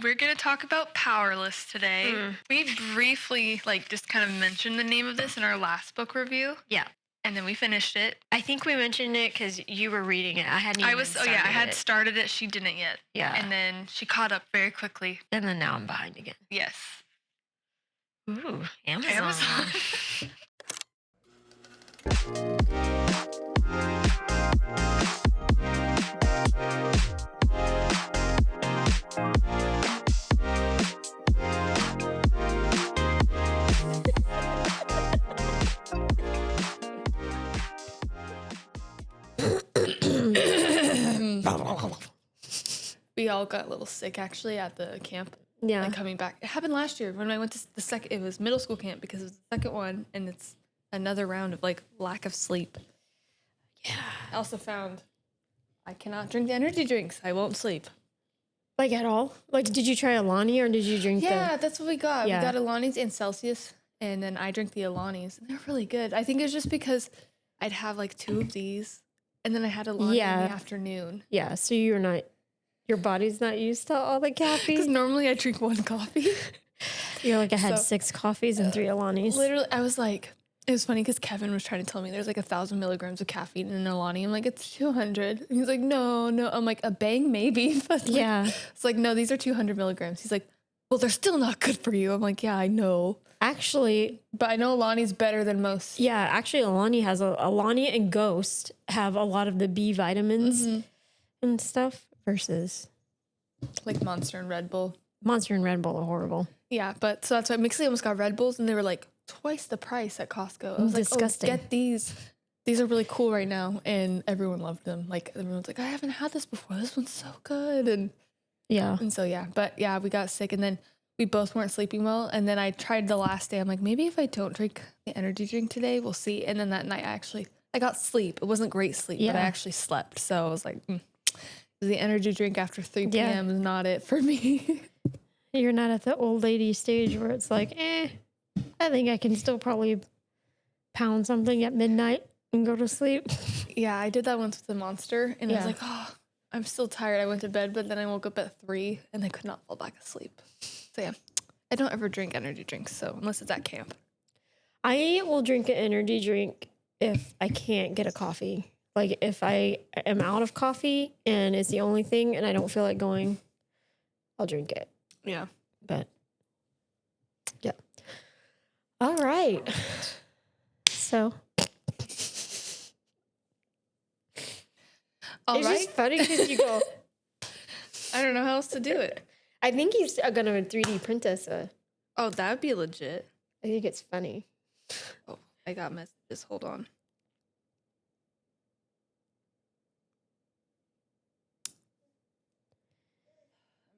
We're going to talk about Powerless today. We briefly, just kind of mentioned the name of this in our last book review. Yeah. And then we finished it. I think we mentioned it because you were reading it. I hadn't even started it. I had started it. She didn't yet. Yeah. And then she caught up very quickly. And then now I'm behind again. Yes. Ooh, Amazon. We all got a little sick actually at the camp. Yeah. Coming back. It happened last year when I went to the second, it was middle school camp because it was the second one and it's another round of lack of sleep. Yeah. I also found I cannot drink the energy drinks. I won't sleep. At all? Did you try Alani or did you drink that's what we got. Yeah. We got Alani's and Celsius and then I drank the Alani's and they're really good. I think it's just because I'd have 2 of these and then I had Alani in the afternoon. Yeah, so your body's not used to all the caffeine. Because normally I drink 1 coffee. You're I had 6 coffees and 3 Alanis. Literally, I was it was funny because Kevin was trying to tell me there's 1,000 milligrams of caffeine in an Alani. I'm like, it's 200. And he's like, no. I'm like, a bang maybe. But yeah. It's no, these are 200 milligrams. He's like, well, they're still not good for you. I'm like, yeah, I know. Actually. But I know Alani's better than most. Yeah, actually Alani Alani and Ghost have a lot of the B vitamins and stuff versus. Monster and Red Bull. Monster and Red Bull are horrible. Yeah, but so that's why Mixley almost got Red Bulls and they were twice the price at Costco. I was disgusting. Get these. These are really cool right now. And everyone loved them. Everyone's I haven't had this before. This one's so good. And yeah. And so, yeah. But yeah, we got sick and then we both weren't sleeping well. And then I tried the last day. I'm like, maybe if I don't drink the energy drink today, we'll see. And then that night I got sleep. It wasn't great sleep, but I actually slept. So I was like, the energy drink after 3 p.m. is not it for me. You're not at the old lady stage where it's I think I can still probably pound something at midnight and go to sleep. Yeah, I did that once with the Monster, and I was I'm still tired. I went to bed, but then I woke up at 3, and I could not fall back asleep. So, yeah, I don't ever drink energy drinks, so unless it's at camp. I will drink an energy drink if I can't get a coffee. If I am out of coffee and it's the only thing and I don't feel like going, I'll drink it. Yeah. But, yeah. All right. So. It's just funny because you go. I don't know how else to do it. I think he's going to 3D print us Oh, that would be legit. I think it's funny. Oh, I got messages. Hold on.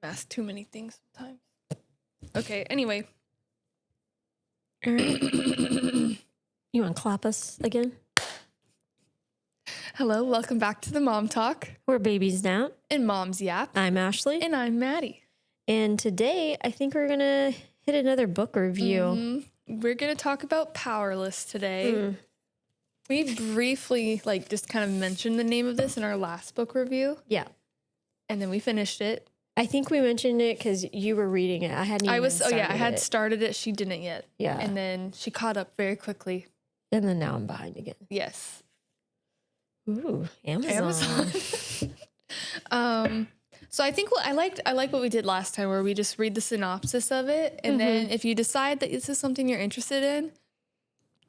Ask too many things sometimes. Okay, anyway. All right. You want to clap us again? Hello, welcome back to the Mom Talk. We're Babies Down. And Mom's Yap. I'm Ashley. And I'm Maddie. And today, I think we're going to hit another book review. We're going to talk about Powerless today. We briefly, just kind of mentioned the name of this in our last book review. Yeah. And then we finished it. I think we mentioned it because you were reading it. I hadn't even started it. I had started it. She didn't yet. Yeah. And then she caught up very quickly. And then now I'm behind again. Yes. Ooh, Amazon. So I think I like what we did last time where we just read the synopsis of it. And then if you decide that this is something you're interested in,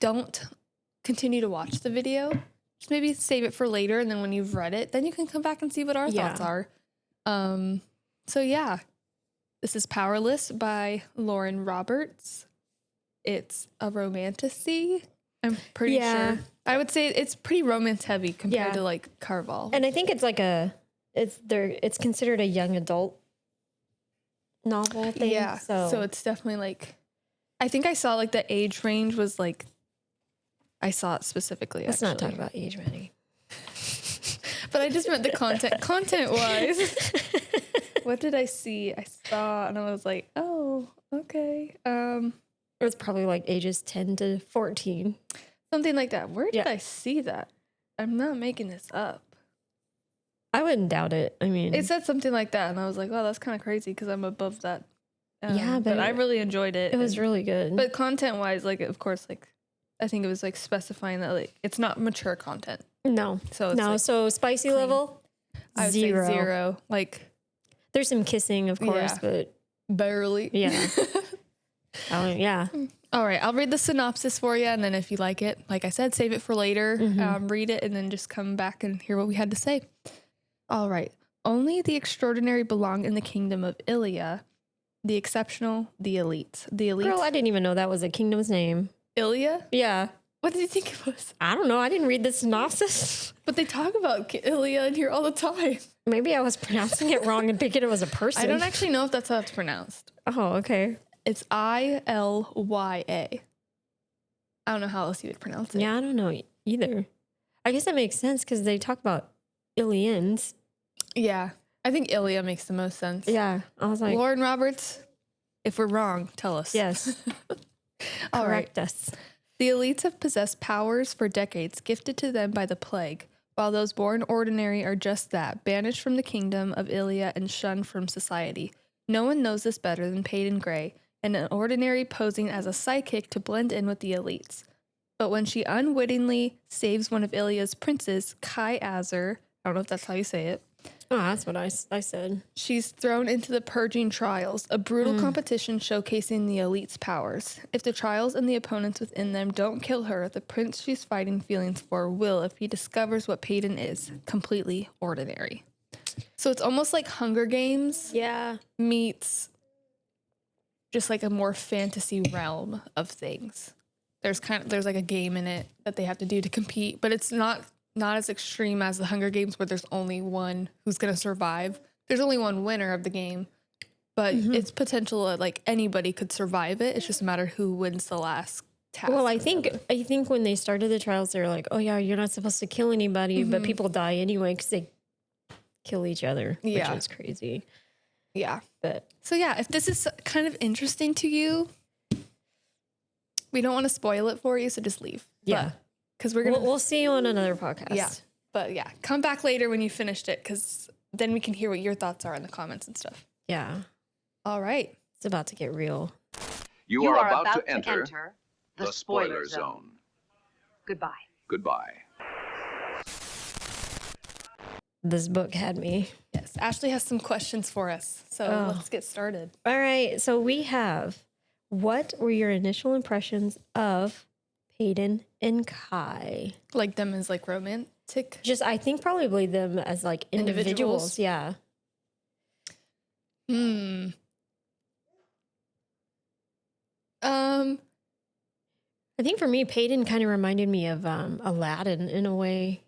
don't continue to watch the video. Just maybe save it for later. And then when you've read it, then you can come back and see what our thoughts are. So yeah, this is Powerless by Lauren Roberts. It's a romantasy. I'm pretty sure. I would say it's pretty romance heavy compared to Carval. And I think it's it's considered a young adult novel thing. Yeah. So it's definitely I think I saw the age range was I saw it specifically. Let's not talk about age, Maddie. But I just meant the content. Content-wise, what did I see? I saw, and I was like, oh, okay. It was probably ages 10 to 14. Something like that. Where did I see that? I'm not making this up. I wouldn't doubt it. I mean, It said something like that, and I was like, "Oh, that's kind of crazy," because I'm above that. Yeah, but I really enjoyed it. it was really good. But content wise, like, of course, like, I think it was like specifying that like it's not mature content. No. So it's like, So spicy clean. level, I would zero. say 0. Like, There's some kissing, of course, Yeah. but barely. yeah. Yeah. All right, I'll read the synopsis for you, and then if you like it, like I said, save it for later. Read it, and then just come back and hear what we had to say. All right. Only the extraordinary belong in the kingdom of Iliya, the exceptional, the elite. The elite. Girl, I didn't even know that was a kingdom's name. Ilya? Yeah. What did you think it was? I don't know. I didn't read the synopsis. But they talk about Ilya in here all the time. Maybe I was pronouncing it wrong and thinking it was a person. I don't actually know if that's how it's pronounced. Oh, okay. It's Ilya. I don't know how else you would pronounce it. Yeah, I don't know either. I guess that makes sense because they talk about Ilyans. Yeah. I think Ilya makes the most sense. Yeah. I was like, Lauren Roberts, if we're wrong, tell us. yes. All right. Correct us. The elites have possessed powers for decades gifted to them by the plague, while those born ordinary are just that, banished from the kingdom of Iliya and shunned from society. No one knows this better than Paedyn Gray, an ordinary posing as a psychic to blend in with the elites. But when she unwittingly saves one of Ilya's princes, Kai Azer, I don't know if that's how you say it, Oh, that's what I said. she's thrown into the Purging Trials, a brutal competition showcasing the elite's powers. If the trials and the opponents within them don't kill her, the prince she's fighting feelings for will if he discovers what Paedyn is, completely ordinary. So it's almost like Hunger Games Yeah. meets just like a more fantasy realm of things. There's like a game in it that they have to do to compete, but it's not as extreme as the Hunger Games where there's only one who's going to survive. There's only one winner of the game, but it's potential that like anybody could survive it. It's just a matter who wins the last task. Well, I think when they started the trials, they were like, "Oh yeah, you're not supposed to kill anybody," but people die anyway because they kill each other, Yeah. which is crazy. Yeah. But So yeah, if this is kind of interesting to you, we don't want to spoil it for you, so just leave. yeah, Because we're going to... we'll see you on another podcast. Yeah. But yeah, come back later when you finished it, because then we can hear what your thoughts are in the comments and stuff. Yeah. All right. It's about to get real. You are about to enter the spoiler zone. Goodbye. Goodbye. This book had me. Yes. Ashley has some questions for us. So let's get started. All right. So we have, what were your initial impressions of Paedyn and Kai? Like them as like romantic. Just, I think probably them as like individuals. Yeah. I think for me, Paedyn kind of reminded me of Aladdin in a way.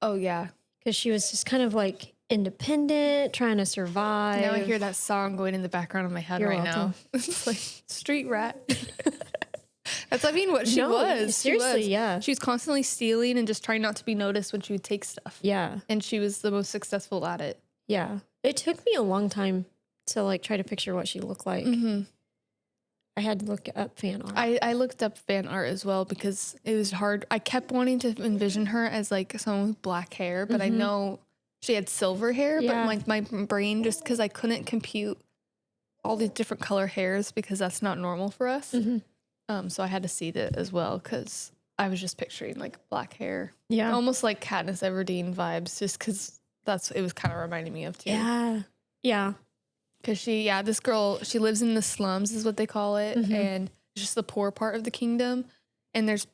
Oh yeah. Because she was just kind of like independent, trying to survive. Now I hear that song going in the background of my head You're right welcome. now. It's like street rat. That's, I mean, what she No, was. seriously, yeah. She was constantly stealing and just trying not to be noticed when she would take stuff. Yeah. And she was the most successful at it. Yeah. It took me a long time to like try to picture what she looked like. I had to look up fan art. I looked up fan art as well because it was hard. I kept wanting to envision her as like someone with black hair, but I know she had silver hair, Yeah. but my brain, just because I couldn't compute all these different color hairs because that's not normal for us. So I had to see that as well because I was just picturing like black hair. Yeah. Almost like Katniss Everdeen vibes just because it was kind of reminding me of too. Yeah. Yeah. Because this girl, she lives in the slums is what they call it. And it's just the poor part of the kingdom. And there's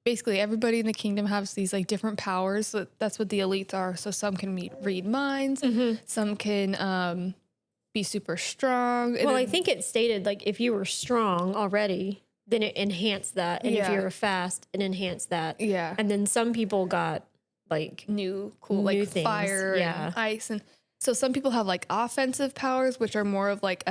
basically everybody in the kingdom has these like different powers. So that's what the elites are. So some can read minds. Some can be super strong. Well, I think it stated like if you were strong already, then it enhanced that. And if Yeah. you were fast, it enhanced that. Yeah. And then some people got like, New cool New like things, fire yeah. and ice. And so some people have like offensive powers, which are more of like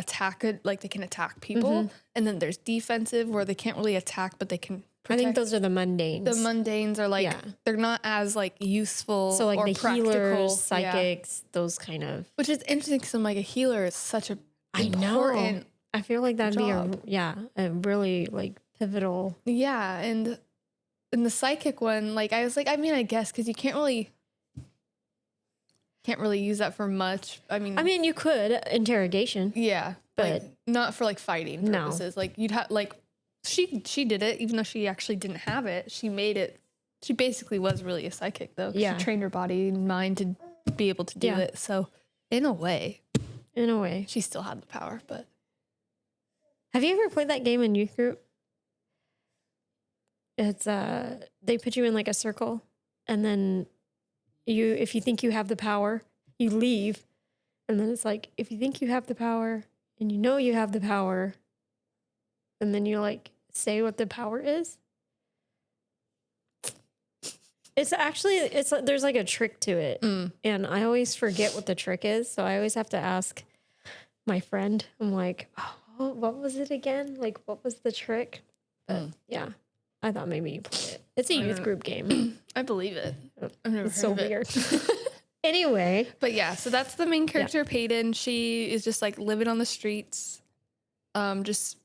like they can attack people. And then there's defensive where they can't really attack, but they can I protect. think those are the mundanes. The mundanes are like, Yeah. they're not as like useful So like or the practical. healers, Yeah. psychics, those kind of. Which is interesting because I'm like, a healer is such a I know. important. I feel like that'd job. be a really like pivotal. Yeah. And in the psychic one, like I was like, I mean, I guess because you can't really. can't really use that for much. I mean, you could interrogation. yeah, but like, not for like fighting purposes. Like you'd have like she did it even though she actually didn't have it. She made it. She basically was really a psychic though. Yeah. She trained her body and mind to be able to do it. So in a way, she still had the power. But have you ever played that game in youth group? It's they put you in like a circle, and then if you think you have the power, you leave, and then it's like if you think you have the power and you know you have the power, and then you like say what the power is. It's actually there's like a trick to it, and I always forget what the trick is, so I always have to ask my friend. I'm like, oh, what was it again? Like, what was the trick? But yeah. I thought maybe you played it. It's a youth group game. I believe it. I've never It's heard so of it. weird. Anyway. But yeah, so that's the main character, Paedyn. She is just like living on the streets, just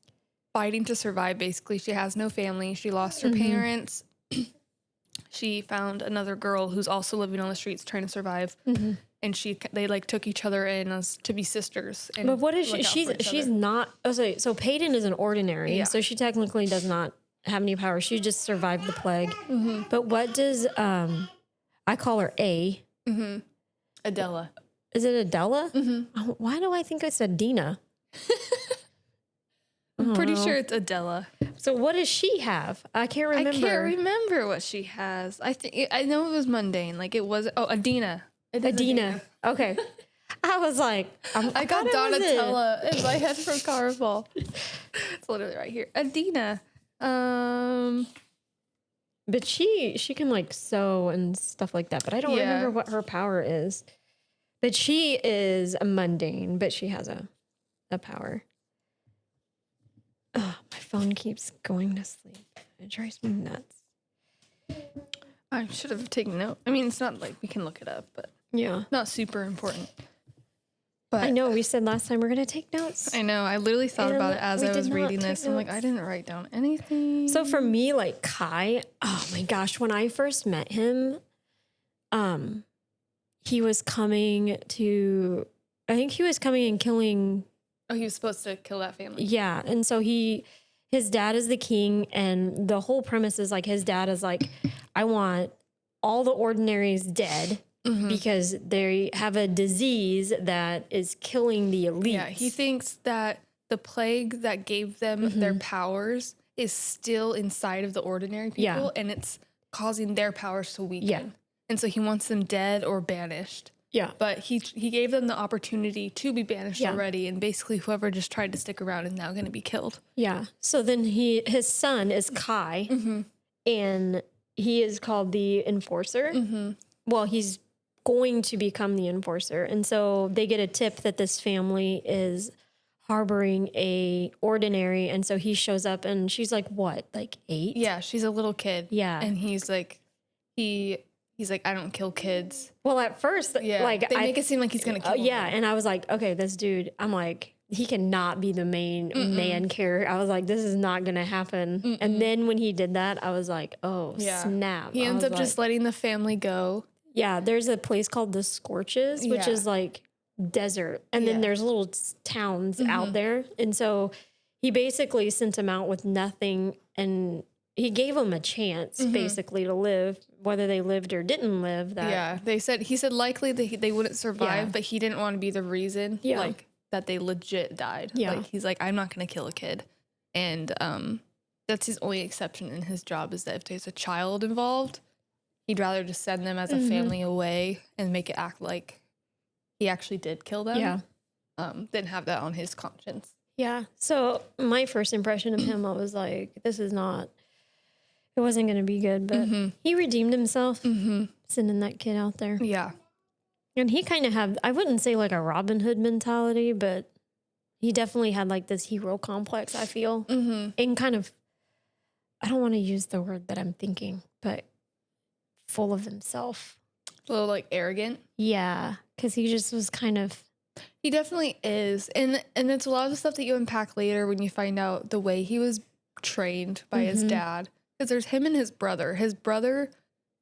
fighting to survive, basically. She has no family. She lost her parents. She found another girl who's also living on the streets trying to survive. And they like took each other in as to be sisters. And But what is she? She's not. Oh, so Paedyn is an ordinary. Yeah. So she technically does not have any power. She just survived the plague. But what does I call her Adela. Is it Adela? Why do I think I said Dina? I'm pretty sure it's Adela. So what does she have? I can't remember. I can't remember what she has. I know it was mundane. Like it was. Oh, Adina. Adina. Okay. I was like, I got Donatella in my head from Carnival. It's literally right here. Adina. But she can like sew and stuff like that. But I don't remember what her power is. But she is a mundane, but she has a power. Oh, my phone keeps going to sleep. It drives me nuts. I should have taken note. I mean, it's not like we can look it up, but Yeah. not super important. But I know we said last time we're going to take notes. I know. I literally thought And about it as we I was did not reading take this. I'm like, notes. I didn't write down anything. So for me, like Kai, oh my gosh, when I first met him, he was coming to, I think he was coming and killing. Oh, he was supposed to kill that family. Yeah. And so his dad is the king, and the whole premise is like his dad is like, I want all the ordinaries dead because they have a disease that is killing the elite. Yeah, he thinks that the plague that gave them their powers is still inside of the ordinary people, and it's causing their powers to weaken. Yeah. And so he wants them dead or banished. Yeah. But he gave them the opportunity to be banished already, and basically whoever just tried to stick around is now going to be killed. Yeah. So then his son is Kai, and he is called the Enforcer. Well, he's going to become the Enforcer. And so they get a tip that this family is harboring a ordinary. And so he shows up, and she's like, what, like 8? Yeah, she's a little kid. Yeah. And he's like, he's like, I don't kill kids. Well, at first, like they make it seem like he's going to kill yeah. them. And I was like, okay, this dude, I'm like, he cannot be the main man character. I was like, this is not going to happen. And then when he did that, I was like, oh, snap. He ends up just letting the family go. Yeah, there's a place called the Scorches, which is like desert. And then there's little towns out there. And so he basically sent them out with nothing, and he gave them a chance basically to live, whether they lived or didn't live. He said likely they wouldn't survive, but he didn't want to be the reason like that they legit died. Yeah. Like he's like, I'm not going to kill a kid. And that's his only exception in his job, is that if there's a child involved, he'd rather just send them as a family away and make it act like he actually did kill them than have that on his conscience. Yeah. So my first impression of him, I was like, it wasn't going to be good, but he redeemed himself sending that kid out there. Yeah. And he kind of had, I wouldn't say like a Robin Hood mentality, but he definitely had like this hero complex, I feel. And kind of, I don't want to use the word that I'm thinking, but full of himself. A little like arrogant. Yeah. Because he just was kind of. He definitely is. And it's a lot of the stuff that you unpack later when you find out the way he was trained by his dad. Because there's him and his brother. His brother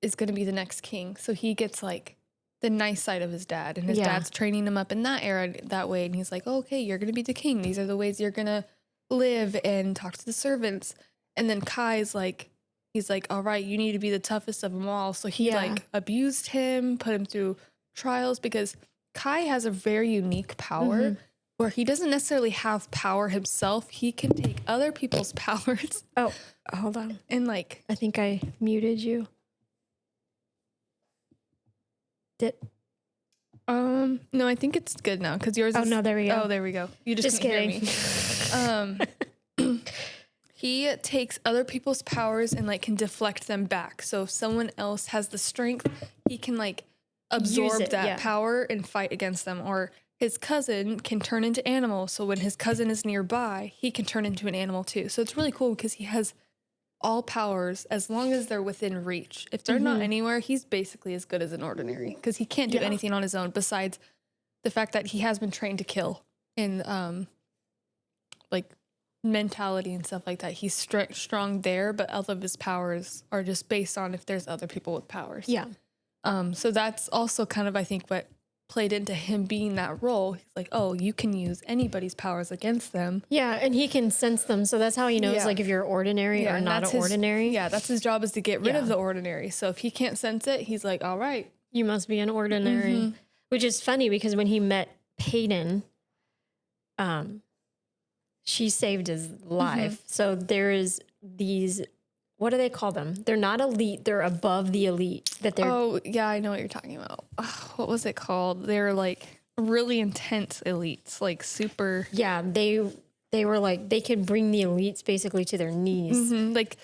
is going to be the next king. So he gets like the nice side of his dad, and his dad's training him up in that era that way. And he's like, oh, okay, you're going to be the king. These are the ways you're going to live and talk to the servants. And then Kai's like, he's like, all right, you need to be the toughest of them all. So he like abused him, put him through trials, because Kai has a very unique power where he doesn't necessarily have power himself. He can take other people's powers. Oh, hold on. And like, I think I muted you. No, I think it's good now because yours. Oh, no, there we go. Oh, there we go. You just kidding. Hear me. He takes other people's powers and like can deflect them back. So if someone else has the strength, he can like absorb that power and fight against them. Or his cousin can turn into animals. So when his cousin is nearby, he can turn into an animal too. So it's really cool because he has all powers as long as they're within reach. If they're not anywhere, he's basically as good as an ordinary because he can't do anything on his own besides the fact that he has been trained to kill in like mentality and stuff like that. He's strong there, but all of his powers are just based on if there's other people with powers. Yeah. So that's also kind of, I think, what played into him being that role. He's like, oh, you can use anybody's powers against them. Yeah, and he can sense them. So that's how he knows like if you're ordinary or not an ordinary. Yeah, that's his job, is to get rid of the ordinary. So if he can't sense it, he's like, all right. You must be an ordinary. Which is funny because when he met Paedyn, she saved his life. So there is these, what do they call them? They're not elite. They're above the elite. Oh, yeah, I know what you're talking about. What was it called? They're like really intense elites, like super. Yeah, they were like, they could bring the elites basically to their knees. Like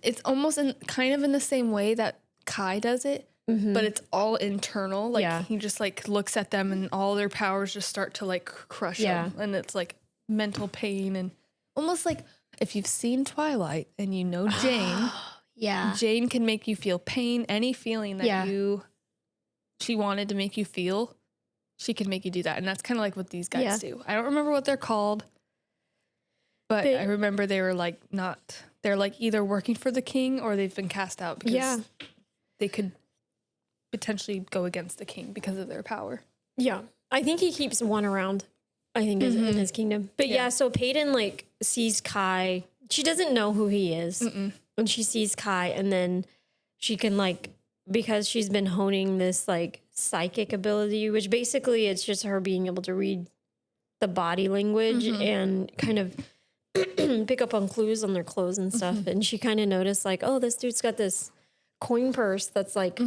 it's almost kind of in the same way that Kai does it, but it's all internal. Like he just like looks at them and all their powers just start to like crush them. And it's like mental pain and almost like if you've seen Twilight and you know Jane, Jane can make you feel pain, any feeling that she wanted to make you feel, she can make you do that. And that's kind of like what these guys do. I don't remember what they're called, but I remember they were like they're like either working for the king or they've been cast out because they could potentially go against the king because of their power. Yeah. I think he keeps one around. I think is in his kingdom. But so Paedyn like sees Kai. She doesn't know who he is. And she sees Kai, and then she can like, because she's been honing this like psychic ability, which basically it's just her being able to read the body language and kind of pick up on clues on their clothes and stuff. And she kind of noticed like, oh, this dude's got this coin purse that's like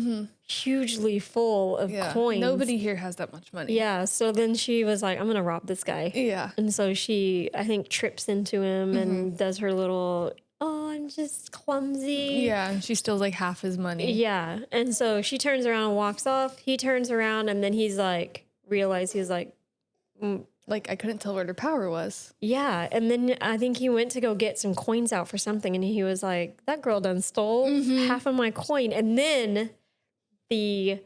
hugely full of coins. Nobody here has that much money. Yeah. So then she was like, I'm going to rob this guy. Yeah. And so she, I think, trips into him and does her little, oh, I'm just clumsy. Yeah. And she steals like half his money. Yeah. And so she turns around and walks off. He turns around and then he's like, he's like, like I couldn't tell where her power was. Yeah. And then I think he went to go get some coins out for something. And he was like, that girl done stole half of my coin. And then the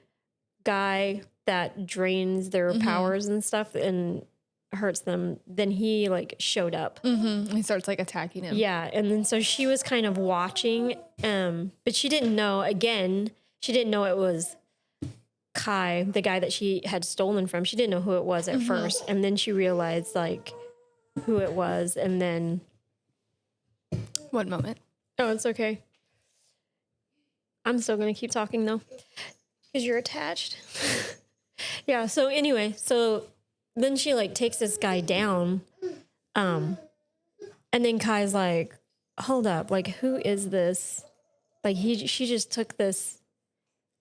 guy that drains their powers and stuff and hurts them, then he like showed up. He starts like attacking him. Yeah. And then so she was kind of watching, but she didn't know, she didn't know it was Kai, the guy that she had stolen from. She didn't know who it was at first. And then she realized like who it was. And then. One moment. Oh, it's okay. I'm still going to keep talking though, because you're attached. Yeah. So anyway, so then she like takes this guy down. And then Kai's like, hold up. Like, who is this? Like she just took this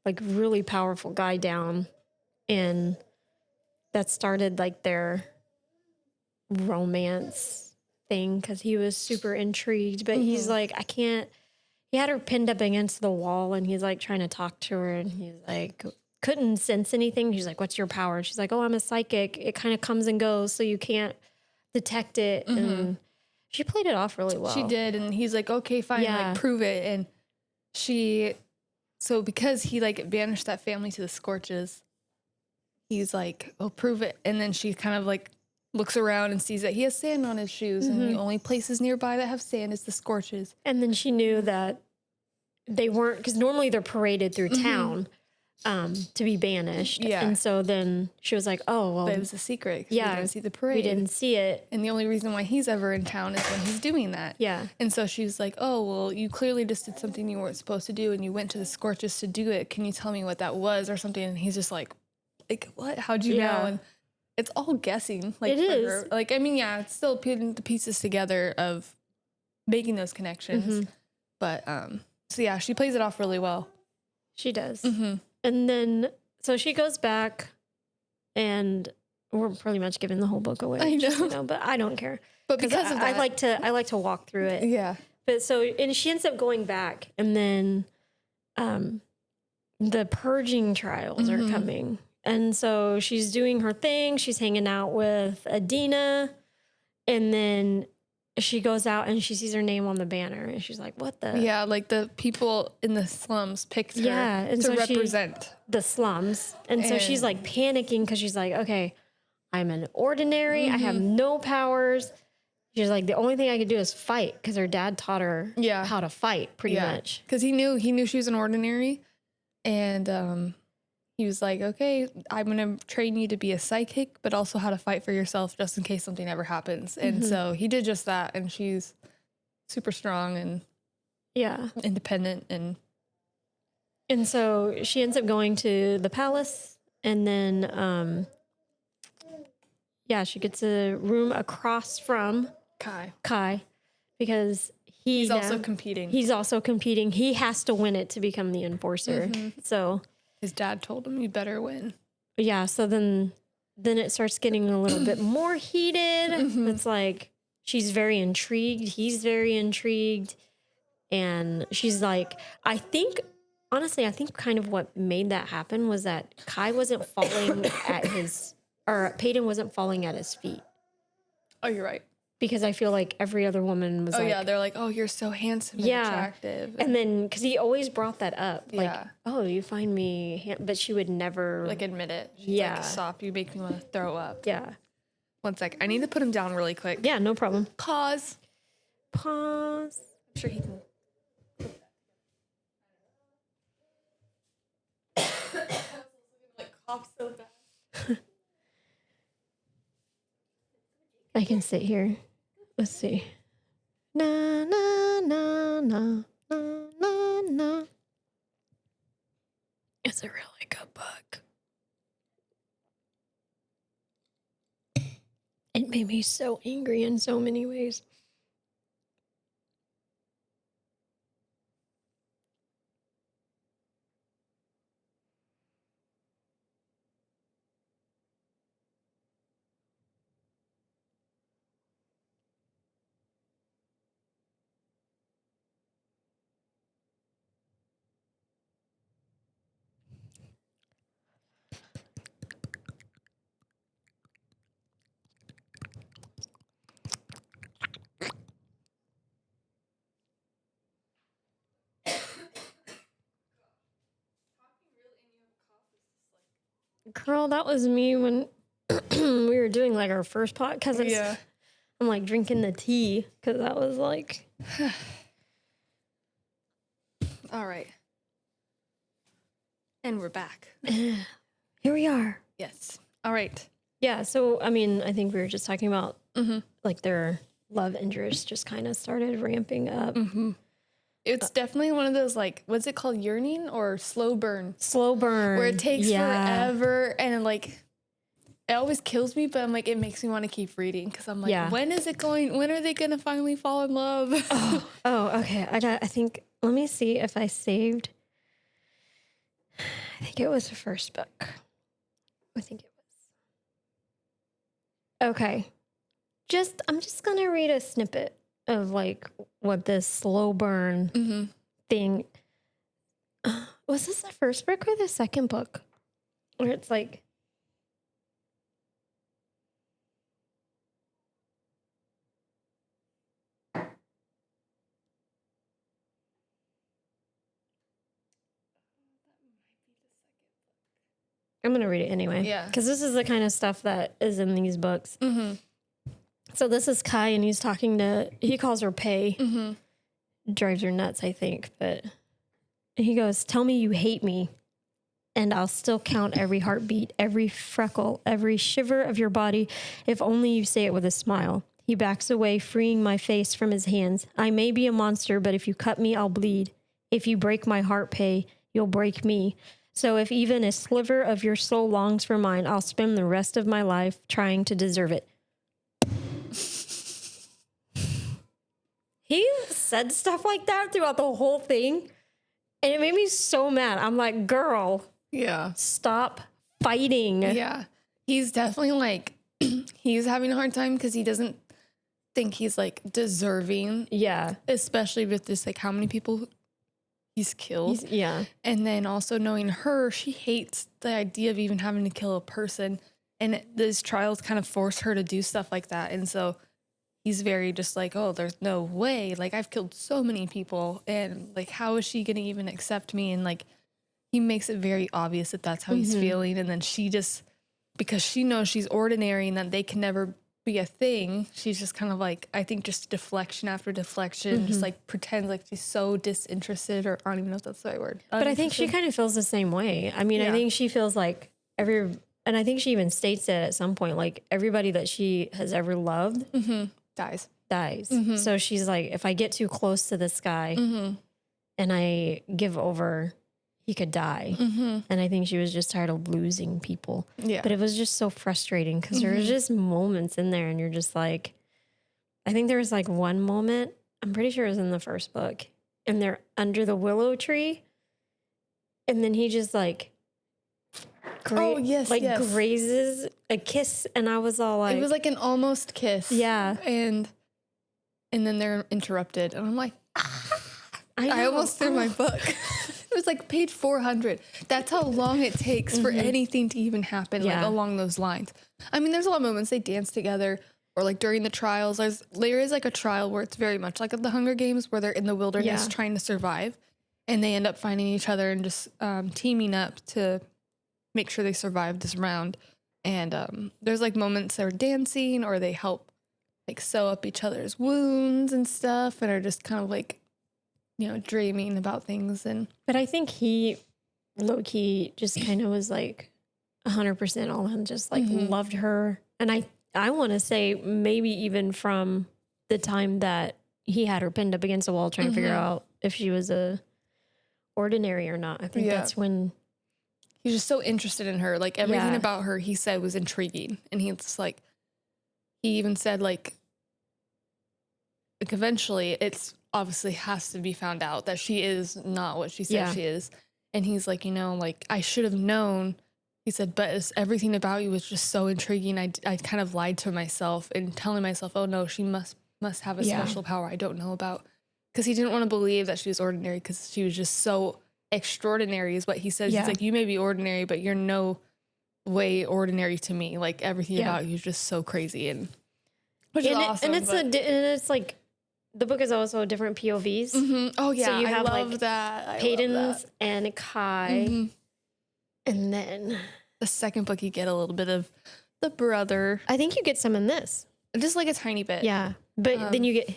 like really powerful guy down, and that started like their romance thing because he was super intrigued, but he's like, he had her pinned up against the wall and he's like trying to talk to her and he's like, couldn't sense anything. He's like, what's your power? She's like, oh, I'm a psychic. It kind of comes and goes, so you can't detect it. And she played it off really well. She did. And he's like, okay, fine, like prove it. And so because he like banished that family to the Scorches, he's like, oh, prove it. And then she kind of like looks around and sees that he has sand on his shoes and the only places nearby that have sand is the Scorches. And then she knew that they weren't, because normally they're paraded through town, to be banished. Yeah. And so then she was like, oh, well. But it was a secret. 'Cause Yeah. we didn't see the parade. We didn't see it. And the only reason why he's ever in town is when he's doing that. Yeah. And so she's like, oh, well, you clearly just did something you weren't supposed to do and you went to the Scorches to do it. Can you tell me what that was or something? And he's just like what? How'd you know? And it's all guessing. Like, it is. Her. Like, I mean, yeah, it's still putting the pieces together of making those connections. But, so yeah, she plays it off really well. She does. And then, so she goes back and we're pretty much giving the whole book away. I know. Just, you know, but I don't care. But because of that. I like to walk through it. Yeah. But so, and she ends up going back and then, the Purging Trials are coming. And so she's doing her thing. She's hanging out with Adina. And then she goes out and she sees her name on the banner. And she's like, what the? Yeah, like the people in the slums picked her and to so represent the slums. And so she's like panicking because she's like, okay, I'm an ordinary. I have no powers. She's like, the only thing I could do is fight because her dad taught her how to fight pretty much. Because he knew she was an ordinary. And he was like, okay, I'm going to train you to be a psychic, but also how to fight for yourself just in case something ever happens. And so he did just that. And she's super strong and independent. And so she ends up going to the palace. And then, she gets a room across from Kai because he's also competing. He's also competing. He has to win it to become the enforcer. So his dad told him, you better win. Yeah. So then it starts getting a little bit more heated. It's like, she's very intrigued. He's very intrigued. And she's like, I think kind of what made that happen was that Kai wasn't falling Paedyn wasn't falling at his feet. Oh, you're right. Because I feel like every other woman was they're like, oh, you're so handsome and attractive. And then, because he always brought that up. Like, oh, you find me, but she would never. Like, admit it. She's like, stop, you make me want to throw up. Yeah. One sec. I need to put him down really quick. Yeah, no problem. Pause. I'm sure he can. Like, cough so bad. I can sit here. Let's see. Na na na na na na na. It's a really good book. It made me so angry in so many ways. Girl, that was me when we were doing like our first pot because I'm like drinking the tea because that was like. All right. And we're back. Here we are. Yes. All right. Yeah. So, I mean, I think we were just talking about like their love interest just kind of started ramping up. It's definitely one of those, like, what's it called? Yearning or slow burn? Slow burn. Where it takes forever and, like, it always kills me, but I'm like, it makes me want to keep reading because I'm like, when are they going to finally fall in love? Okay. I think, let me see if I saved. I think it was the first book. I think it was. Okay. I'm just going to read a snippet of like what this slow burn thing. Was this the first book or the second book? Where it's like. I'm going to read it anyway. Yeah. Because this is the kind of stuff that is in these books. So this is Kai, and he's talking to, he calls her Pay. Drives her nuts, I think. But he goes, tell me you hate me. and I'll still count every heartbeat, every freckle, every shiver of your body, if only you say it with a smile. He backs away, freeing my face from his hands. I may be a monster, but if you cut me, I'll bleed. If you break my heart, Pay, you'll break me. So if even a sliver of your soul longs for mine, I'll spend the rest of my life trying to deserve it. He said stuff like that throughout the whole thing, and it made me so mad. I'm like, girl, Yeah. stop fighting. Yeah. He's definitely like, he's having a hard time because he doesn't think he's like deserving. Yeah. Especially with this, like how many people he's killed. Yeah. And then also knowing her, she hates the idea of even having to kill a person. And these trials kind of force her to do stuff like that. And so he's very just like, oh, there's no way. Like, I've killed so many people. And like, how is she going to even accept me? And like, he makes it very obvious that that's how he's feeling. And then she just, because she knows she's ordinary and that they can never be a thing, she's just kind of like, I think just deflection after deflection, just like pretends like she's so disinterested, or I don't even know if that's the right word. But I think she kind of feels the same way. I mean, I think she feels like and I think she even states it at some point, like everybody that she has ever loved dies. So she's like, if I get too close to this guy and I give over, he could die. And I think she was just tired of losing people. Yeah. But it was just so frustrating because there was just moments in there and you're just like, I think there was like one moment, I'm pretty sure it was in the first book, and they're under the willow tree. And then he just like, grazes a kiss. And I was all like, it was like an almost kiss. Yeah. And then they're interrupted. And I'm like, I almost threw my book. It was like page 400. That's how long it takes for anything to even happen, like along those lines. I mean, there's a lot of moments they dance together, or like during the trials. There is like a trial where it's very much like at the Hunger Games, where they're in the wilderness trying to survive, and they end up finding each other and just teaming up to make sure they survive this round. And there's like moments they're dancing, or they help like sew up each other's wounds and stuff, and are just kind of like, you know, dreaming about things. But I think he low-key just kind of was like 100% all in, just like loved her. And I want to say maybe even from the time that he had her pinned up against the wall trying to figure out if she was a ordinary or not. I think that's when he's just so interested in her. Like everything about her he said was intriguing. And he's like, he even said like eventually it's obviously has to be found out that she is not what she says she is. And he's like, you know, like I should have known. He said, but everything about you was just so intriguing. I kind of lied to myself and telling myself, oh no, she must have a special power I don't know about. Because he didn't want to believe that she was ordinary, because she was just so extraordinary is what he says. He's like, you may be ordinary, but you're no way ordinary to me. Like everything about you is just so crazy. And which is awesome. And it's like, the book is also different POVs. Oh yeah, so you have I love like that. Paedyn's and Kai, and then the second book you get a little bit of the brother. I think you get some in this, just like a tiny bit. Yeah, but then you get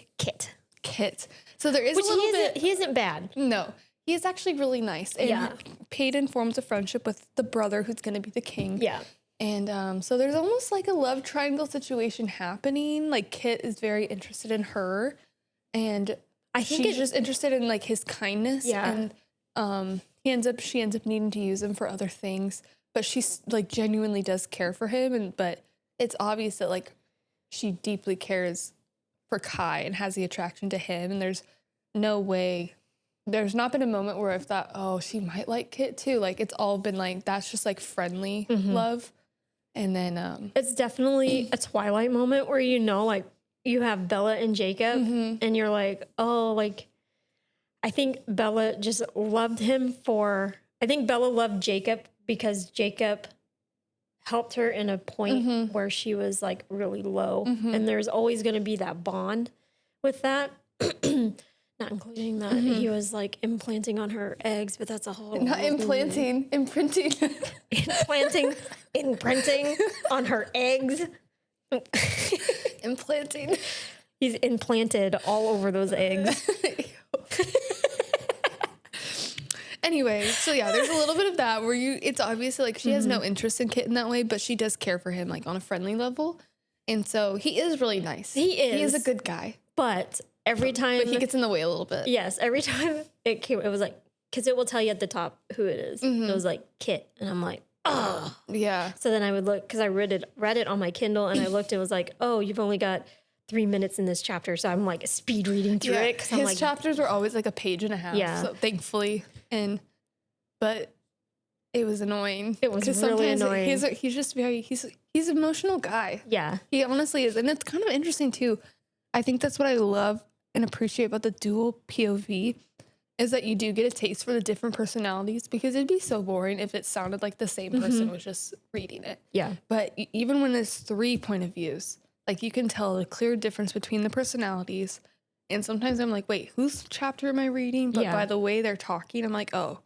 Kit. So there is a little bit. He isn't bad. No, he is actually really nice. And Paedyn forms a friendship with the brother who's going to be the king. Yeah. And so there's almost like a love triangle situation happening. Like Kit is very interested in her. And I think she's just interested in like his kindness. Yeah. And she ends up needing to use him for other things. But she's like genuinely does care for him. But it's obvious that like she deeply cares for Kai and has the attraction to him. And there's no way, there's not been a moment where I've thought, oh, she might like Kit too. Like it's all been like, that's just like friendly love. And then it's definitely a Twilight moment where, you know, like you have Bella and Jacob and you're like, oh, like I think Bella just loved him I think Bella loved Jacob because Jacob helped her in a point where she was like really low. And there's always going to be that bond with that. Not including that he was like implanting on her eggs, but that's a whole not implanting, imprinting. Imprinting on her eggs. Implanting. He's implanted all over those eggs. Anyway, so yeah, there's a little bit of that where it's obviously like she has no interest in Kit in that way, but she does care for him like on a friendly level. And so he is really nice. He is a good guy. But every time. But he gets in the way a little bit. Yes. Every time it came, it was like, because it will tell you at the top who it is. It was like Kit. And I'm like, oh. Yeah. So then I would look, because I read it on my Kindle, and I looked, it was like, oh, you've only got 3 minutes in this chapter. So I'm like speed reading through it. His chapters were always like a page and a half. Yeah. So thankfully. But it was annoying. It was really annoying. He's just he's an emotional guy. Yeah. He honestly is. And it's kind of interesting too. I think that's what I love and appreciate about the dual POV is that you do get a taste for the different personalities, because it'd be so boring if it sounded like the same person was just reading it. Yeah. But even when there's 3 point of views, like you can tell a clear difference between the personalities. And sometimes I'm like, wait, whose chapter am I reading? But by the way they're talking, I'm like, oh,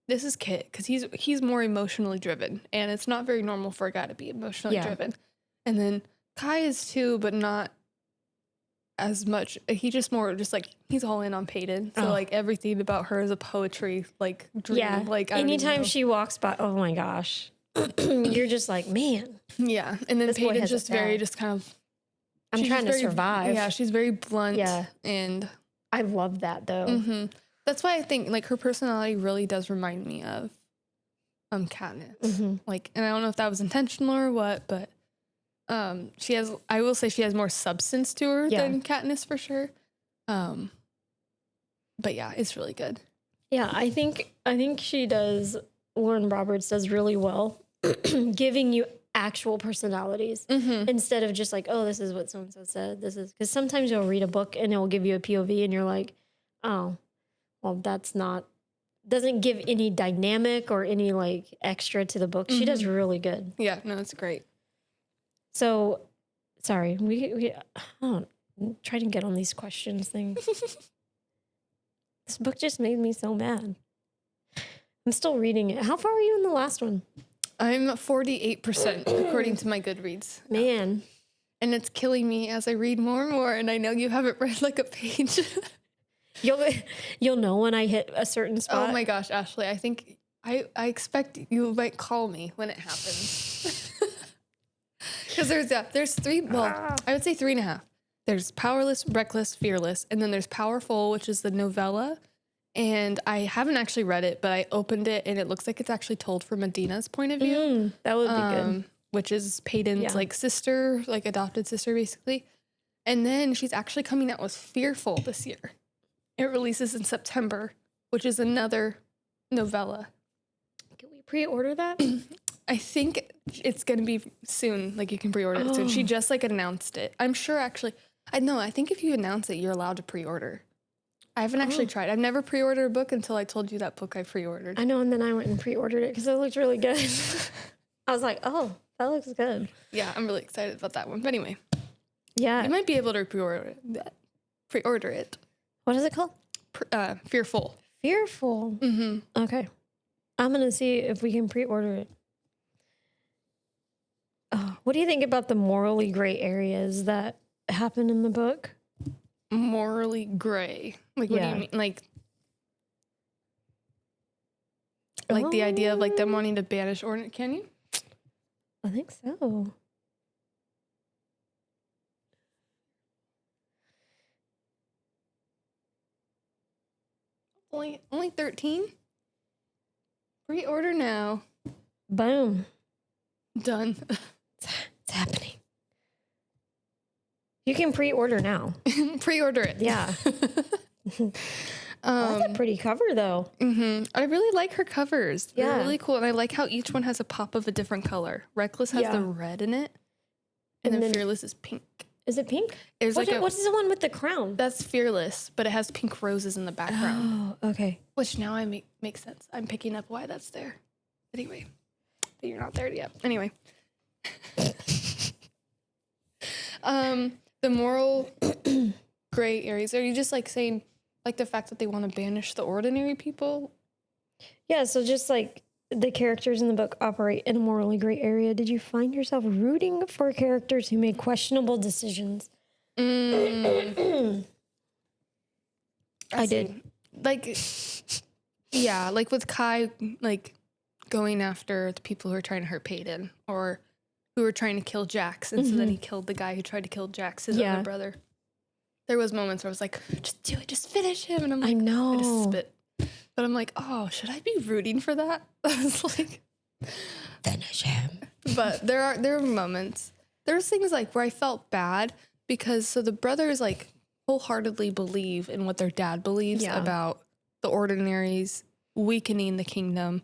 this is Kit, because he's more emotionally driven. And it's not very normal for a guy to be emotionally driven. And then Kai is too, but not as much. He just more just like he's all in on Paedyn. So like everything about her is a poetry like dream. Yeah. Like anytime she walks by, oh my gosh. You're just like, man. Yeah. And then This boy Paedyn's has just it bad. very just kind of I'm trying to survive. Yeah, she's very blunt. Yeah. And I love that though. That's why I think like her personality really does remind me of Katniss. Like, and I don't know if that was intentional or what, but I will say she has more substance to her than Katniss for sure. But yeah, it's really good. Yeah, I think she does. Lauren Roberts does really well giving you actual personalities instead of just like, oh, this is what so and so said. This is because sometimes you'll read a book and it will give you a POV and you're like, oh, well, doesn't give any dynamic or any like extra to the book. She does really good. Yeah, no, it's great. So, sorry, we try to get on these questions things. This book just made me so mad. I'm still reading it. How far are you in the last one? I'm 48% according to my Goodreads. Man. And it's killing me as I read more and more. And I know you haven't read like a page. You'll know when I hit a certain spot. Oh my gosh, Ashley, I think I expect you might call me when it happens. Because there's 3, well, I would say 3.5. There's Powerless, Reckless, Fearless, and then there's Powerful, which is the novella. And I haven't actually read it, but I opened it and it looks like it's actually told from Medina's point of view. That would be good. Which is Paedyn's like sister, like adopted sister basically. And then she's actually coming out with Fearful this year. It releases in September, which is another novella. Can we pre-order that? I think it's going to be soon. Like you can pre-order it soon. She just like announced it. I'm sure actually, I think if you announce it, you're allowed to pre-order. I haven't actually tried. I've never pre-ordered a book until I told you that book I pre-ordered. I know, and then I went and pre-ordered it because it looked really good. I was like, oh, that looks good. Yeah, I'm really excited about that one. But anyway, yeah, you might be able to pre-order it. What is it called? Fearful. Fearful. Okay. I'm going to see if we can pre-order it. What do you think about the morally gray areas that happen in the book? Morally gray. Like, what do you mean? Like the idea of like them wanting to banish Ordinaries. Can you? I think so. Only 13? Pre-order now. Boom. Done. It's happening. You can pre-order now. Pre-order it. Yeah. That's a pretty cover, though. I really like her covers. They're Yeah. really cool. And I like how each one has a pop of a different color. Reckless has the red in it. And then Fearless is pink. Is it pink? There's what is the one with the crown? That's Fearless, but it has pink roses in the background. Oh, okay. Which now makes sense. I'm picking up why that's there. Anyway. But you're not there yet. Anyway. The moral gray areas. Are you just like saying like the fact that they want to banish the ordinary people? Yeah, so just like the characters in the book operate in a morally gray area. Did you find yourself rooting for characters who made questionable decisions? I did. Like Yeah, like with Kai, like going after the people who are trying to hurt Paedyn or who were trying to kill Jax. And so then he killed the guy who tried to kill Jax, his other brother. There was moments where I was like, just do it, just finish him. And I'm like, I know. I just spit. But I'm like, oh, should I be rooting for that? I was like, finish him. But there are moments. There's things like where I felt bad because so the brothers like wholeheartedly believe in what their dad believes about the Ordinaries weakening the kingdom.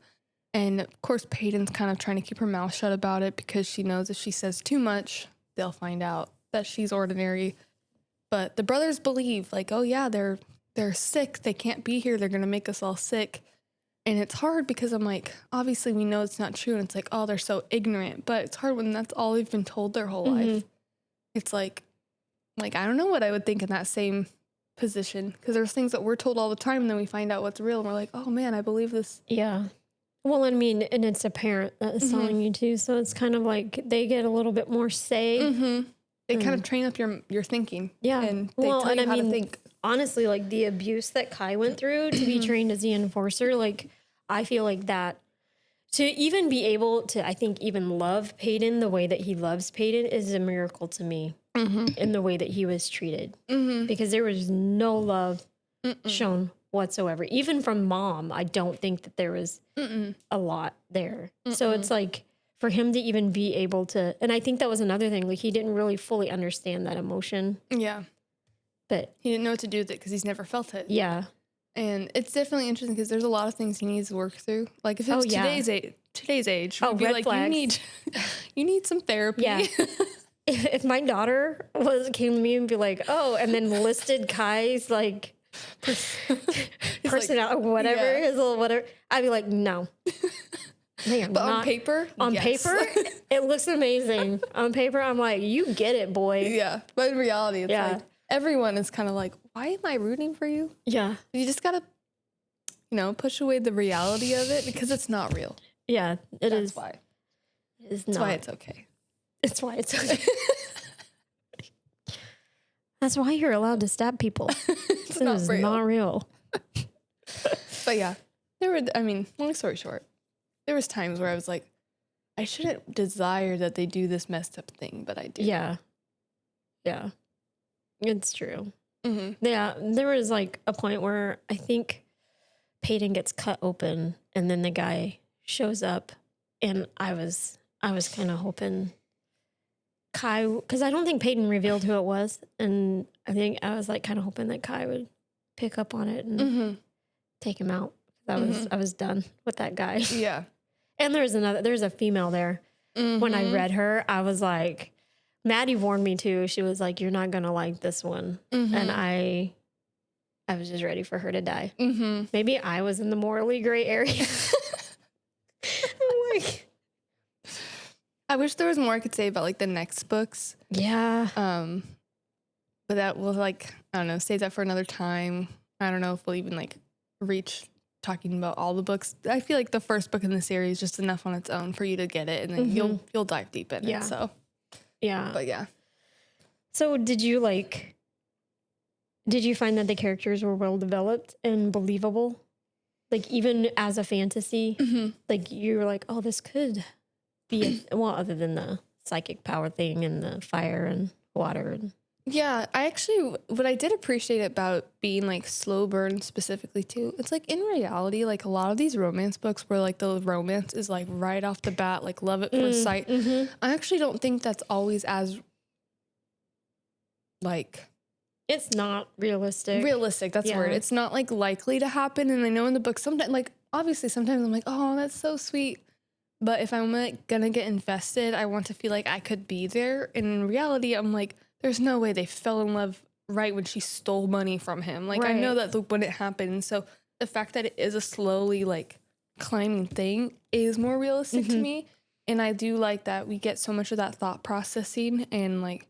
And of course, Paedyn's kind of trying to keep her mouth shut about it because she knows if she says too much, they'll find out that she's ordinary. But the brothers believe like, oh yeah, they're sick. They can't be here. They're going to make us all sick. And it's hard because I'm like, obviously we know it's not true. And it's like, oh, they're so ignorant. But it's hard when that's all they've been told their whole life. It's like, I don't know what I would think in that same position. Because there's things that we're told all the time. And then we find out what's real. And we're like, oh, man, I believe this. Yeah. Well, I mean, and it's a parent that is telling you to. So it's kind of like they get a little bit more say. They kind of train up your thinking. Yeah. And they tell you how to think. Honestly, like the abuse that Kai went through to be trained as the enforcer, like I feel like that to even be able to, I think, even love Paedyn the way that he loves Paedyn is a miracle to me in the way that he was treated because there was no love shown whatsoever. Even from mom, I don't think that there was a lot there. So it's like for him to even be able to, and I think that was another thing, like he didn't really fully understand that emotion. Yeah. But he didn't know what to do with it because he's never felt it. Yeah. And it's definitely interesting because there's a lot of things he needs to work through. Like if it was today's age, we'd be like, flags. you need some therapy. Yeah. If my daughter came to me and be like, oh, and then listed Kai's like personality, like, whatever, his little whatever, I'd be like, no. But on paper, it looks amazing. On paper, I'm like, you get it, boy. Yeah. But in reality, it's like everyone is kind of like, why am I rooting for you? Yeah. You just got to, push away the reality of it because it's not real. Yeah, That's why. That's why it's okay. It's why it's okay. That's why you're allowed to stab people. It's not real. Not real. But yeah, long story short, there was times where I was like, I shouldn't desire that they do this messed up thing, but I do. Yeah. Yeah. It's true. Yeah, there was like a point where I think Paedyn gets cut open and then the guy shows up and I was kind of hoping Kai, because I don't think Paedyn revealed who it was, and I think I was like kind of hoping that Kai would pick up on it and take him out. I was done with that guy. Yeah. And there's a female there. When I read her, I was like, Maddie warned me too. She was like, you're not going to like this one. And I was just ready for her to die. Maybe I was in the morally gray area. I'm like, I wish there was more I could say about like the next books. Yeah. But that will like, I don't know, save that for another time. I don't know if we'll even like reach talking about all the books. I feel like the first book in the series is just enough on its own for you to get it, and then you'll dive deep in it. So yeah. But yeah. So did you find that the characters were well developed and believable? Like even as a fantasy, like you were like, oh, this could be other than the psychic power thing and the fire and water and yeah, what I did appreciate about being like slow burn specifically too, it's like in reality, like a lot of these romance books where like the romance is like right off the bat, like love at first sight. I actually don't think that's always as like... It's not realistic. Realistic, that's the word. It's not like likely to happen. And I know in the book, sometimes like obviously sometimes I'm like, oh, that's so sweet. But if I'm like gonna get invested, I want to feel like I could be there. And in reality, I'm like, there's no way they fell in love right when she stole money from him. Like, I know that when it happened. So the fact that it is a slowly, like, climbing thing is more realistic to me. And I do like that we get so much of that thought processing and, like,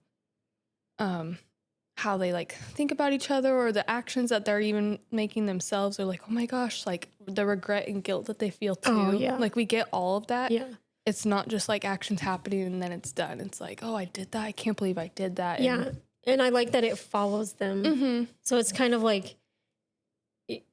how they, like, think about each other or the actions that they're even making themselves. Or, like, oh, my gosh, like, the regret and guilt that they feel, too. Oh, yeah. Like, we get all of that. Yeah. It's not just like actions happening and then it's done. It's like, oh, I did that. I can't believe I did that. Yeah. And I like that it follows them. So it's kind of like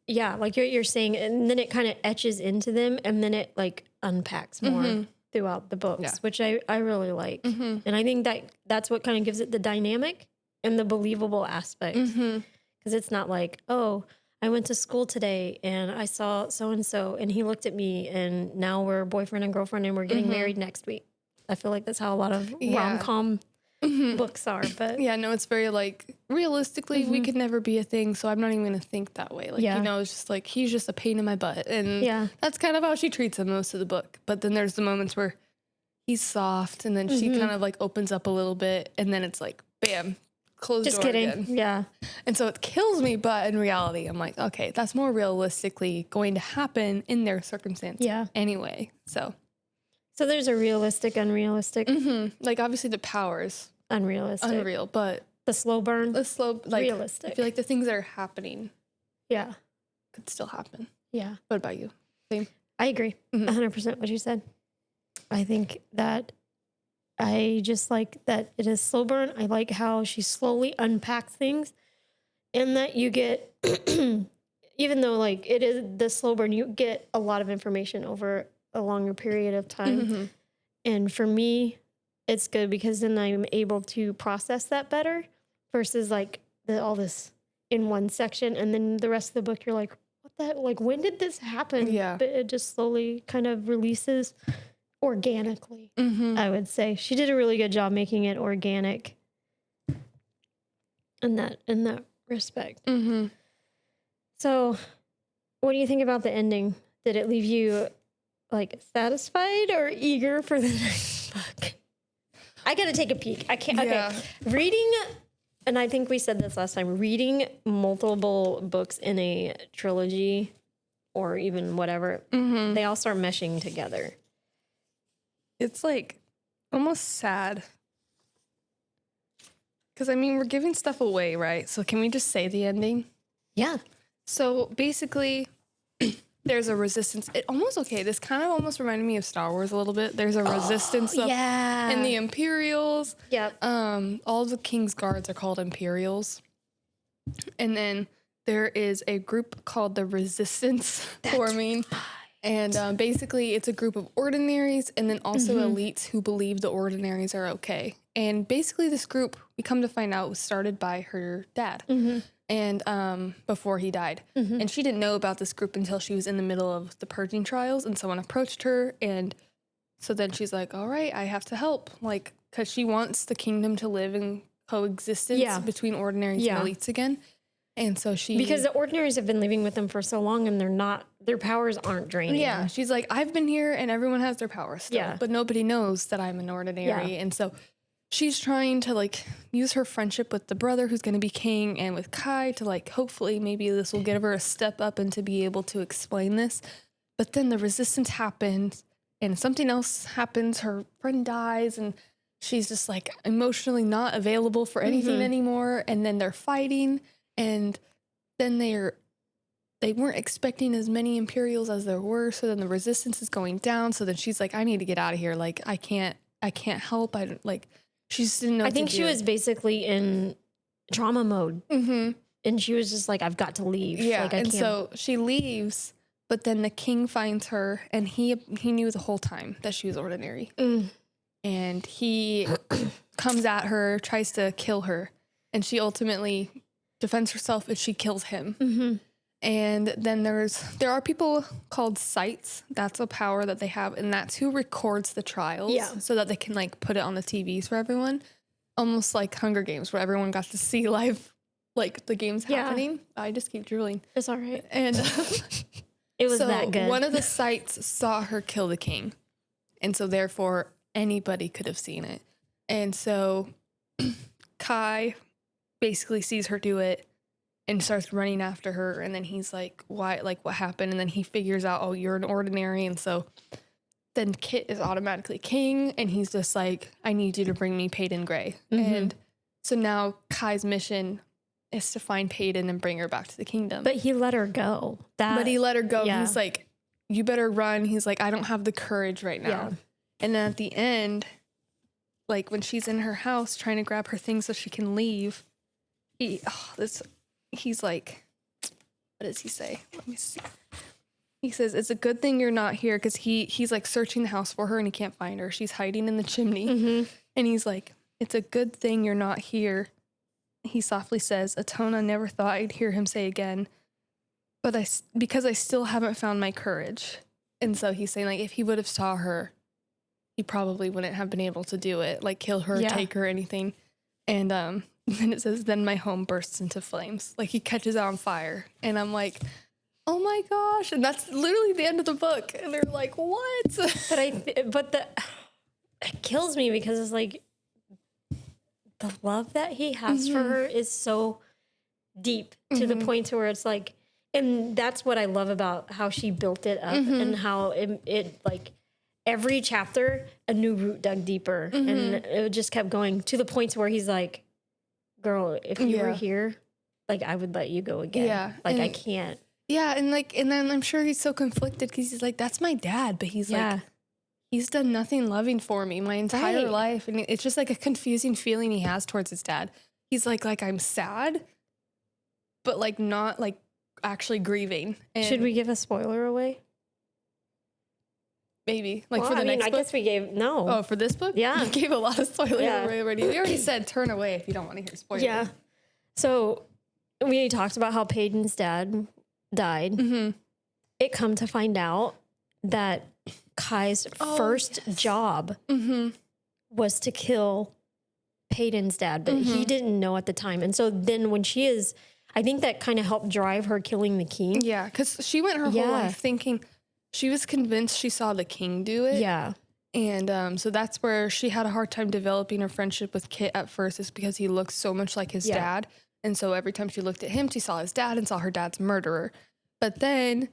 yeah, like you're saying, and then it kind of etches into them, and then it like unpacks more throughout the books, which I really like. And I think that's what kind of gives it the dynamic and the believable aspect. Because it's not like, oh, I went to school today and I saw so-and-so and he looked at me and now we're boyfriend and girlfriend and we're getting married next week. I feel like that's how a lot of rom-com books are. But yeah, no, it's very like, realistically, we could never be a thing, so I'm not even going to think that way. Like, you know, it's just like, he's just a pain in my butt. And that's kind of how she treats him most of the book. But then there's the moments where he's soft and then she kind of like opens up a little bit and then it's like, bam. Closed just door kidding. Again. Yeah. And so it kills me, but in reality, I'm like, okay, that's more realistically going to happen in their circumstance. Yeah. Anyway, so there's a realistic, unrealistic. Like obviously the power's Unrealistic. but the slow burn. like realistic. I feel like the things that are happening Yeah. could still happen. Yeah. What about you? Same. I agree. 100% what you said. I think that I just like that it is slow burn. I like how she slowly unpacks things and that you get, even though like it is the slow burn, you get a lot of information over a longer period of time. And for me, it's good because then I'm able to process that better versus like all this in one section. And then the rest of the book, you're like, what the, like, when did this happen? Yeah. But it just slowly kind of releases organically, I would say. She did a really good job making it organic in that respect. So what do you think about the ending? Did it leave you like satisfied or eager for the next book? I gotta take a peek. I can't. Okay, reading, and I think we said this last time, reading multiple books in a trilogy or even whatever, they all start meshing together. It's like almost sad. Because, I mean, we're giving stuff away, right? So can we just say the ending? Yeah. So basically, there's a resistance. This kind of almost reminded me of Star Wars a little bit. There's a resistance in the Imperials. Yep. All the King's Guards are called Imperials. And then there is a group called the Resistance forming. Right. And basically, it's a group of Ordinaries and then also elites who believe the Ordinaries are okay. And basically, this group, we come to find out, was started by her dad. And before he died. And she didn't know about this group until she was in the middle of the Purging Trials. And someone approached her. And so then she's like, all right, I have to help. Like, because she wants the kingdom to live in coexistence between Ordinaries and elites again. And so because the Ordinaries have been living with them for so long and their powers aren't draining. Yeah, she's like, I've been here and everyone has their powers still, but nobody knows that I'm an Ordinary. Yeah. And so she's trying to like use her friendship with the brother who's going to be king and with Kai to like, hopefully maybe this will give her a step up and to be able to explain this. But then the resistance happens and something else happens. Her friend dies and she's just like emotionally not available for anything anymore. And then they're fighting. And then they weren't expecting as many Imperials as there were. So then the resistance is going down. So then she's like, I need to get out of here. Like, I can't help. I don't like, she just didn't know. I think she was basically in trauma mode. And she was just like, I've got to leave. Yeah. Like, and so she leaves, but then the king finds her and he knew the whole time that she was Ordinary. And he comes at her, tries to kill her. And she ultimately defends herself and she kills him. And then there are people called sights. That's a power that they have, and that's who records the trials so that they can like put it on the TVs for everyone, almost like Hunger Games where everyone got to see live like the games happening. I just keep drooling. It's all right. And it was that good. One of the sights saw her kill the king, and so therefore anybody could have seen it. And so Kai basically sees her do it and starts running after her. And then he's like, why, like what happened? And then he figures out, oh, you're an Ordinary. And so then Kit is automatically king. And he's just like, I need you to bring me Paedyn Gray. And so now Kai's mission is to find Paedyn and bring her back to the kingdom. But he let her go. But he let her go. Yeah. He's like, you better run. He's like, I don't have the courage right now. Yeah. And then at the end, like when she's in her house trying to grab her things so she can leave, he's like, what does he say? Let me see. He says, it's a good thing you're not here, because he's like searching the house for her and he can't find her. She's hiding in the chimney. And he's like, it's a good thing you're not here. He softly says, a tone I never thought I'd hear him say again, because I still haven't found my courage. And so he's saying, like, if he would have saw her, he probably wouldn't have been able to do it, like kill her, take her, anything. And then it says, then my home bursts into flames. Like, he catches on fire. And I'm like, oh my gosh. And that's literally the end of the book. And they're like, what? It kills me, because it's like, the love that he has for her is so deep to the point to where it's like, and that's what I love about how she built it up and how it like every chapter, a new root dug deeper, and it just kept going to the point to where he's like, girl, if you were here, like, I would let you go again. Yeah. Like, I can't. Yeah. And then I'm sure he's so conflicted, because he's like, that's my dad. But he's like, he's done nothing loving for me my entire life. And it's just like a confusing feeling he has towards his dad. He's like I'm sad, but like not like actually grieving. And should we give a spoiler away? Maybe. Like, well, for the next book? I guess we gave, no. Oh, for this book? Yeah. We gave a lot of spoilers away already. We already said turn away if you don't want to hear spoilers. Yeah. So we talked about how Paedyn's dad died. It come to find out that Kai's first job was to kill Paedyn's dad, but he didn't know at the time. And so then when I think that kind of helped drive her killing the king. Yeah, because she went her whole life thinking, she was convinced she saw the king do it. Yeah. And so that's where she had a hard time developing her friendship with Kit at first, is because he looked so much like his dad. And so every time she looked at him, she saw his dad and saw her dad's murderer. But then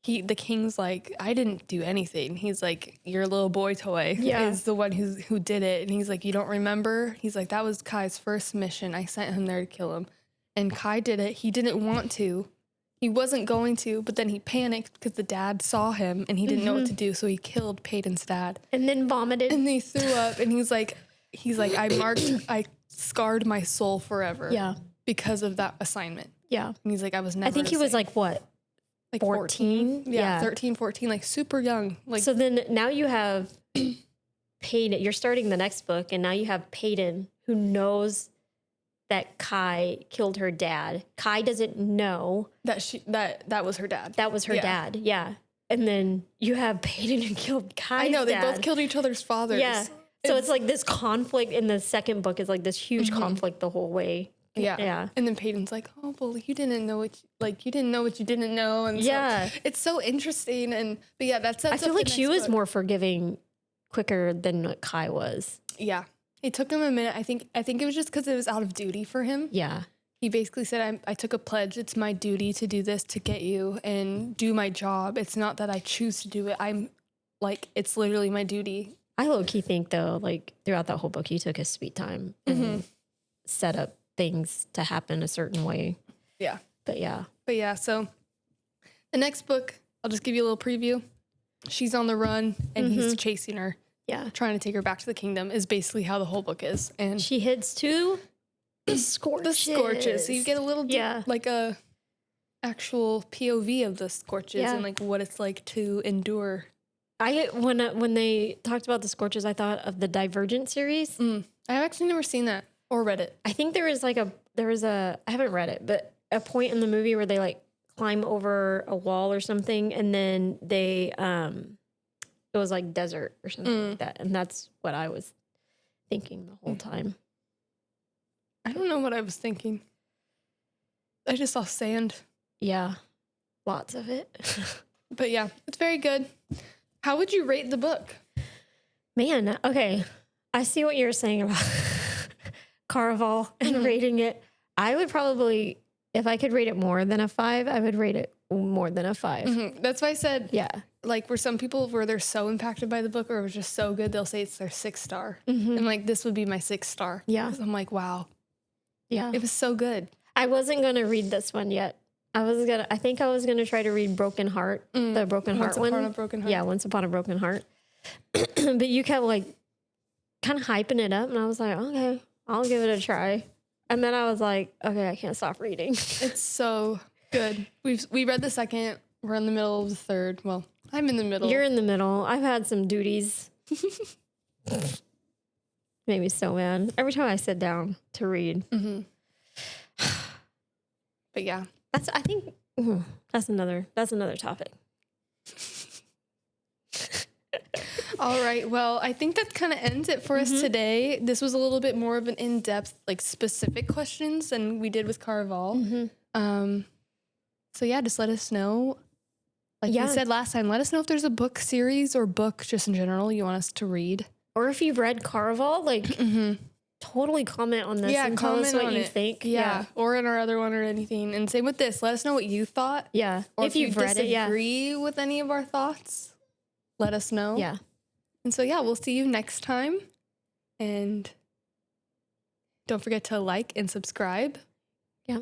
the king's like, I didn't do anything. He's like, your little boy toy is the one who did it. And he's like, you don't remember? He's like, that was Kai's first mission. I sent him there to kill him. And Kai did it. He didn't want to. He wasn't going to, but then he panicked because the dad saw him and he didn't know what to do. So he killed Paedyn's dad. And then vomited. And he threw up. And he's like, I scarred my soul forever. Yeah. Because of that assignment. Yeah. And he's like, I was never I think he was like, what? Like 14? Yeah, 13, 14, like super young. Like, so then now you have Paedyn. You're starting the next book, and now you have Paedyn, who knows that Kai killed her dad. Kai doesn't know that was her dad. That was her dad. Yeah. And then you have Paedyn who killed Kai's I know, they dad. both killed each other's fathers. Yeah. So it's like this conflict in the second book is like this huge conflict the whole way. Yeah. Yeah. And then Paedyn's like, oh, well, you didn't know what you didn't know. And so it's so interesting. But yeah, that's I feel like she was more forgiving quicker than what Kai was. Yeah. It took him a minute. I think it was just because it was out of duty for him. Yeah. He basically said, I took a pledge. It's my duty to do this, to get you and do my job. It's not that I choose to do it. I'm like, it's literally my duty. I low-key think, though, like throughout that whole book, he took his sweet time and set up things to happen a certain way. Yeah. But yeah. So the next book, I'll just give you a little preview. She's on the run and he's chasing her. Yeah. Trying to take her back to the kingdom is basically how the whole book is. And she heads to the Scorches. So you get a little like a actual POV of the Scorches and like what it's like to endure. When they talked about the Scorches, I thought of the Divergent series. I've actually never seen that or read it. I think there was I haven't read it, but a point in the movie where they like climb over a wall or something, and then they it was like desert or something like that, and that's what I was thinking the whole time. I don't know what I was thinking. I just saw sand. Yeah, lots of it. But yeah, it's very good. How would you rate the book? Man, okay. I see what you're saying about Caraval and rating it. I would probably, if I could rate it more than a 5, I would rate it more than a 5. That's why I said, like, for some people where they're so impacted by the book or it was just so good, they'll say it's their 6 star. And like, this would be my 6 star. Yeah. I'm like, wow. Yeah. It was so good. I wasn't going to read this one yet. I think I was going to try to read Broken Heart, the Broken Heart one. Once Upon a Broken Heart. Yeah, Once Upon a Broken Heart. But you kept like kind of hyping it up, and I was like, okay, I'll give it a try. And then I was like, okay, I can't stop reading. It's so Good. We read the second. We're in the middle of the third. Well, I'm in the middle. You're in the middle. I've had some duties. Made me so mad. Every time I sit down to read. Mm-hmm. But yeah. That's another topic. All right. Well, I think that kind of ends it for us today. This was a little bit more of an in-depth, like specific questions than we did with Caraval. So yeah, just let us know. Like we said last time, let us know if there's a book series or book just in general you want us to read. Or if you've read Caraval, like totally comment on this and tell us what you think. Yeah. Or in our other one or anything. And same with this. Let us know what you thought. Yeah. Or if you've read it, disagree with any of our thoughts, let us know. Yeah. And so yeah, we'll see you next time. And don't forget to like and subscribe. Yeah.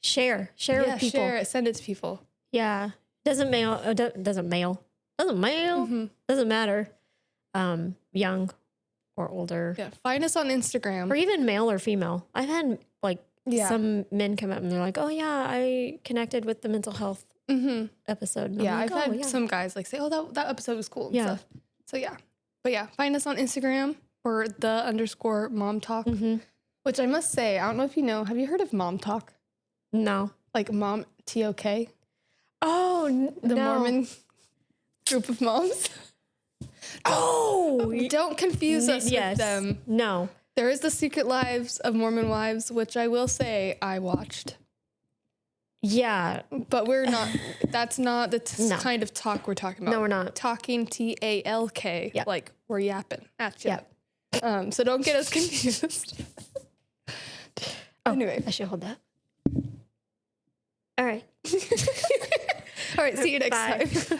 Share with people. Share it. Send it to people. Yeah. Doesn't matter. Young or older. Yeah. Find us on Instagram. Or even male or female. I've had some men come up and they're like, oh yeah, I connected with the mental health episode. And yeah. I'm like, I've had some guys like say, oh, that episode was cool. And Yeah. stuff. So yeah. But yeah, find us on Instagram or _mom talk, which I must say, I don't know if you know, have you heard of Mom Talk? No. Like Mom TOK? Oh, The Mormon group of moms. Oh, Don't confuse us with them. No. There is the Secret Lives of Mormon Wives, which I will say I watched. Yeah. But we're not, that's not the kind of talk we're talking about. No, we're not. Talking TALK. Yep. Like we're yapping at you. Yep. So don't get us confused. Anyway. I should hold that. All right. All right. See you next Bye. time.